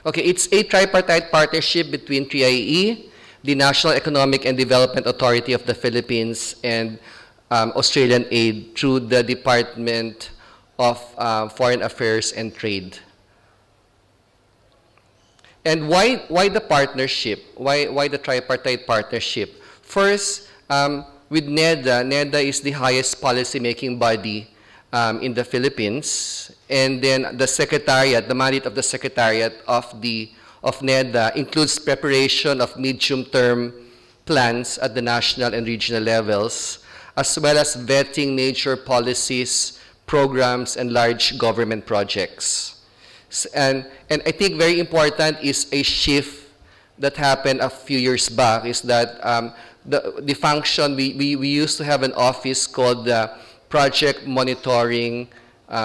Okay, it's a tripartite partnership between TIE, the National Economic and Development Authority of the Philippines, and Australian aid through the Department of Foreign Affairs and Trade. And why the partnership? Why the tripartite partnership? First, with NEDA, NEDA is the highest policy-making body in the Philippines, and then the secretariat, the mandate of the secretariat of NEDA includes preparation of medium-term plans at the national and regional levels, as well as vetting major policies, programs, and large government projects. And I think very important is a shift that happened a few years back, is that the function, we used to have an office called the Project Monitoring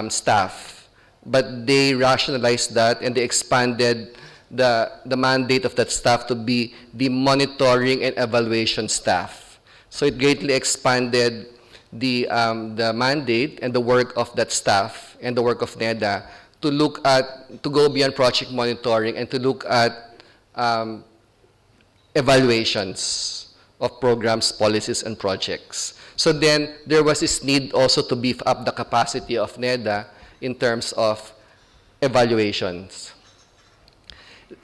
Staff, but they rationalized that and they expanded the mandate of that staff to be the Monitoring and Evaluation Staff. So it greatly expanded the mandate and the work of that staff and the work of NEDA to go beyond project monitoring and to look at evaluations of programs, policies, and projects. So then there was this need also to beef up the capacity of NEDA in terms of evaluations.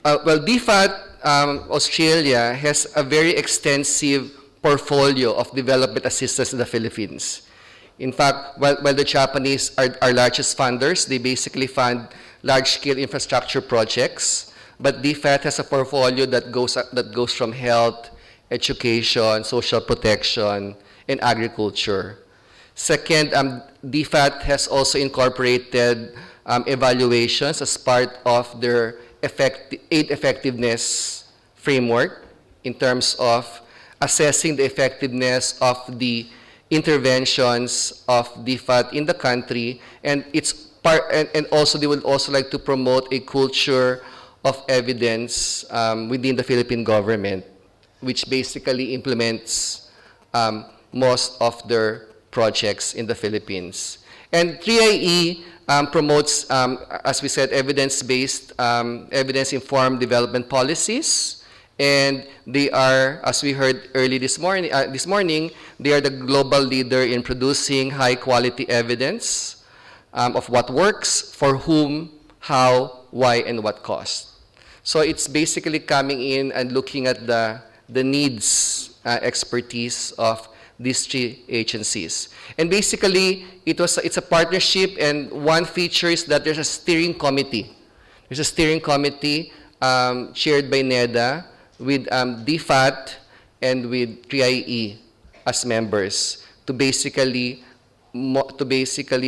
Well, DFAT Australia has a very extensive portfolio of development assistance in the Philippines. In fact, while the Japanese are our largest funders, they basically fund large-scale infrastructure projects, but DFAT has a portfolio that goes from health, education, social protection, and agriculture. Second, DFAT has also incorporated evaluations as part of their aid effectiveness framework in terms of assessing the effectiveness of the interventions of DFAT in the country, and also they would also like to promote a culture of evidence within the Philippine government, which basically implements most of their projects in the Philippines. And 3IE promotes, as we said, evidence-based, evidence-informed development policies. And they are, as we heard early this morning, they are the global leader in producing high-quality evidence of what works, for whom, how, why, and what cost. So it's basically coming in and looking at the needs, expertise of these three agencies. And basically, it's a partnership, and one feature is that there's a steering committee. There's a steering committee chaired by NEDA, with DFAT and with 3IE as members to basically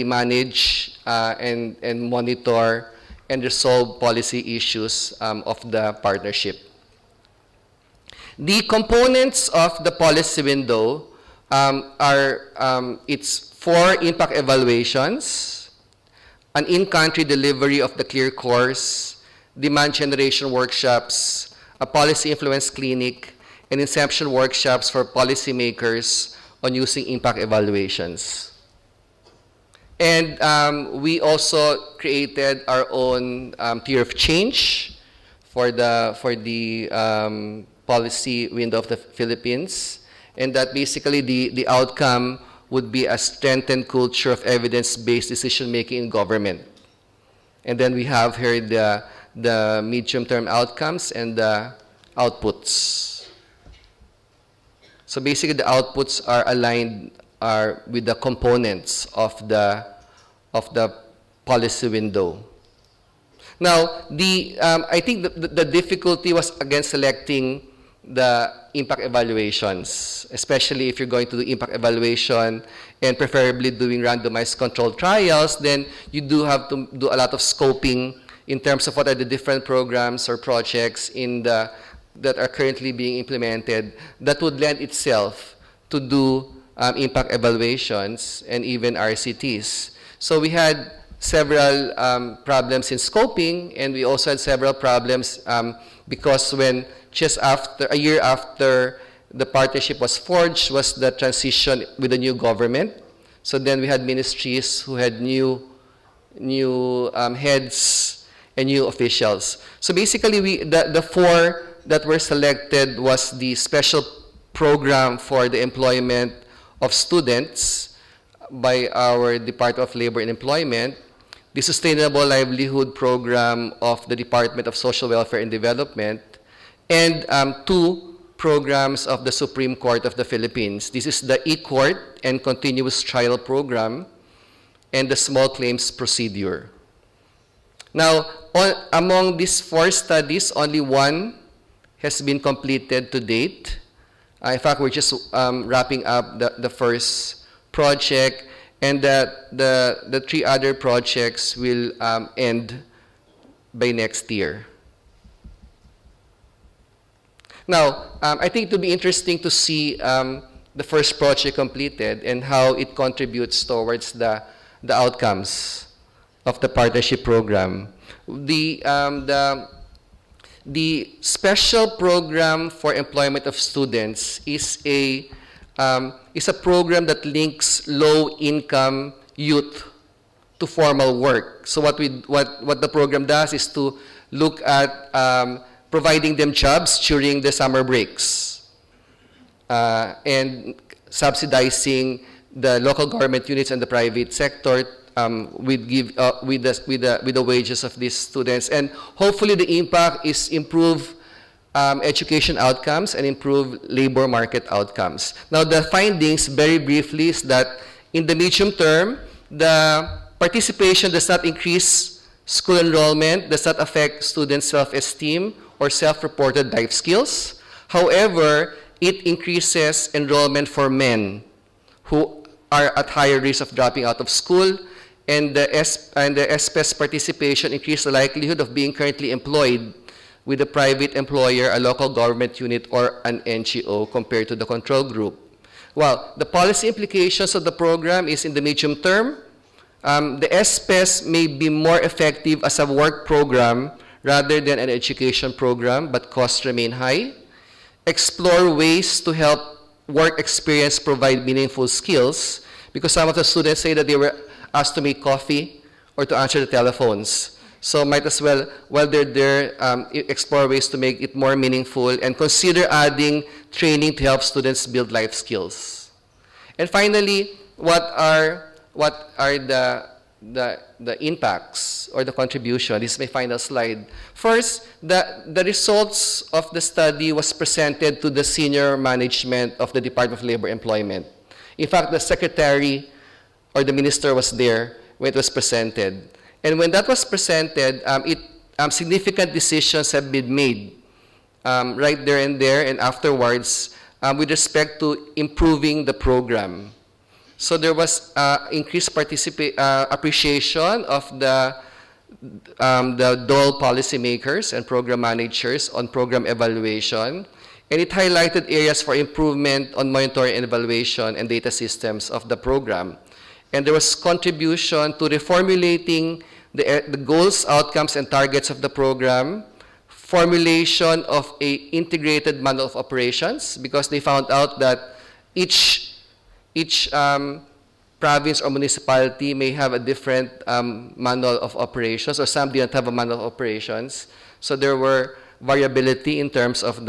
manage and monitor and resolve policy issues of the partnership. The components of the policy window are it's 4 impact evaluations, an in-country delivery of the clear course, demand generation workshops, a policy influence clinic, and inception workshops for policymakers on using impact evaluations. And we also created our own theory of change for the policy window of the Philippines, and that basically the outcome would be a strengthened culture of evidence-based decision-making in government. And then we have here the medium-term outcomes and the outputs. So basically, the outputs are aligned with the components of the policy window. Now, I think the difficulty was again selecting the impact evaluations, especially if you're going to do impact evaluation and preferably doing randomized controlled trials. Then you do have to do a lot of scoping in terms of what are the different programs or projects that are currently being implemented that would lend itself to do impact evaluations and even RCTs. So we had several problems in scoping, and we also had several problems because when just after a year after the partnership was forged was the transition with the new government. So then we had ministries who had new heads, and new officials. So basically, the four that were selected was the special program for the employment of students by our Department of Labor and Employment, the Sustainable Livelihood Program of the Department of Social Welfare and Development, and two programs of the Supreme Court of the Philippines. This is the E-Court and Continuous Trial Program and the Small Claims Procedure. Now, among these four studies, only one has been completed to date. In fact, we're just wrapping up the first project, and the three other projects will end by next year. Now, I think it will be interesting to see the first project completed and how it contributes towards the outcomes of the partnership program. The special program for employment of students is a program that links low-income youth to formal work. So what the program does is to look at providing them jobs during the summer breaks and subsidizing the local government units and the private sector with the wages of these students, and hopefully the impact is improve education outcomes and improve labor market outcomes. Now, the findings, very briefly, is that in the medium term, the participation does not increase school enrollment, does not affect students' self-esteem or self-reported life skills. However, it increases enrollment for men who are at higher risk of dropping out of school, and the SPS participation increases the likelihood of being currently employed with a private employer, a local government unit, or an NGO compared to the control group. Well, the policy implications of the program is in the medium term. The SPS may be more effective as a work program rather than an education program, but costs remain high. Explore ways to help work experience provide meaningful skills, because some of the students say that they were asked to make coffee or to answer the telephones. So might as well, while they're there, explore ways to make it more meaningful and consider adding training to help students build life skills. And finally, what are the impacts or the contribution? This is my final slide. First, the results of the study was presented to the senior management of the Department of Labor and Employment. In fact, the secretary or the minister was there when it was presented. And when that was presented, significant decisions have been made right there and afterwards with respect to improving the program. So there was increased appreciation of the DOL policymakers and program managers on program evaluation, and it highlighted areas for improvement on monitoring and evaluation and data systems of the program. And there was contribution to reformulating the goals, outcomes, and targets of the program, formulation of a integrated manual of operations, because they found out that each province or municipality may have a different manual of operations, or some didn't have a manual of operations. So there were variability in terms of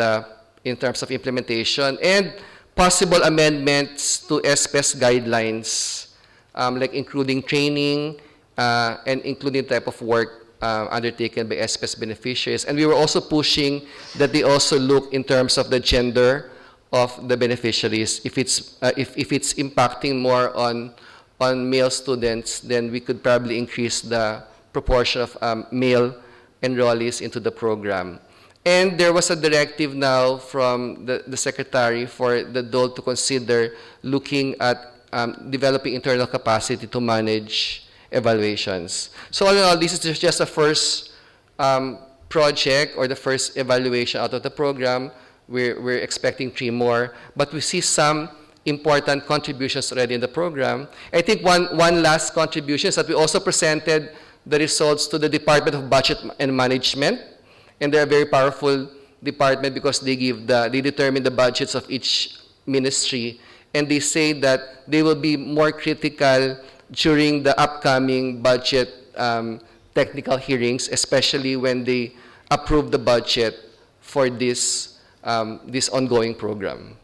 implementation, and possible amendments to SPS guidelines, like including training and including type of work undertaken by SPS beneficiaries. And we were also pushing that they also look in terms of the gender of the beneficiaries. If it's impacting more on male students, then we could probably increase the proportion of male enrollees into the program. And there was a directive now from the secretary for the DOL to consider looking at developing internal capacity to manage evaluations. So all in all, this is just the first project or the first evaluation out of the program. We're expecting 3 more, but we see some important contributions already in the program. I think one last contribution is that we also presented the results to the Department of Budget and Management, and they're a very powerful department because they determine the budgets of each ministry, and they say that they will be more critical during the upcoming budget technical hearings, especially when they approve the budget for this, this ongoing program.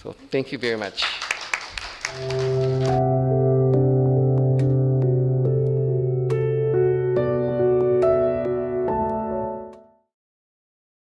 So thank you very much.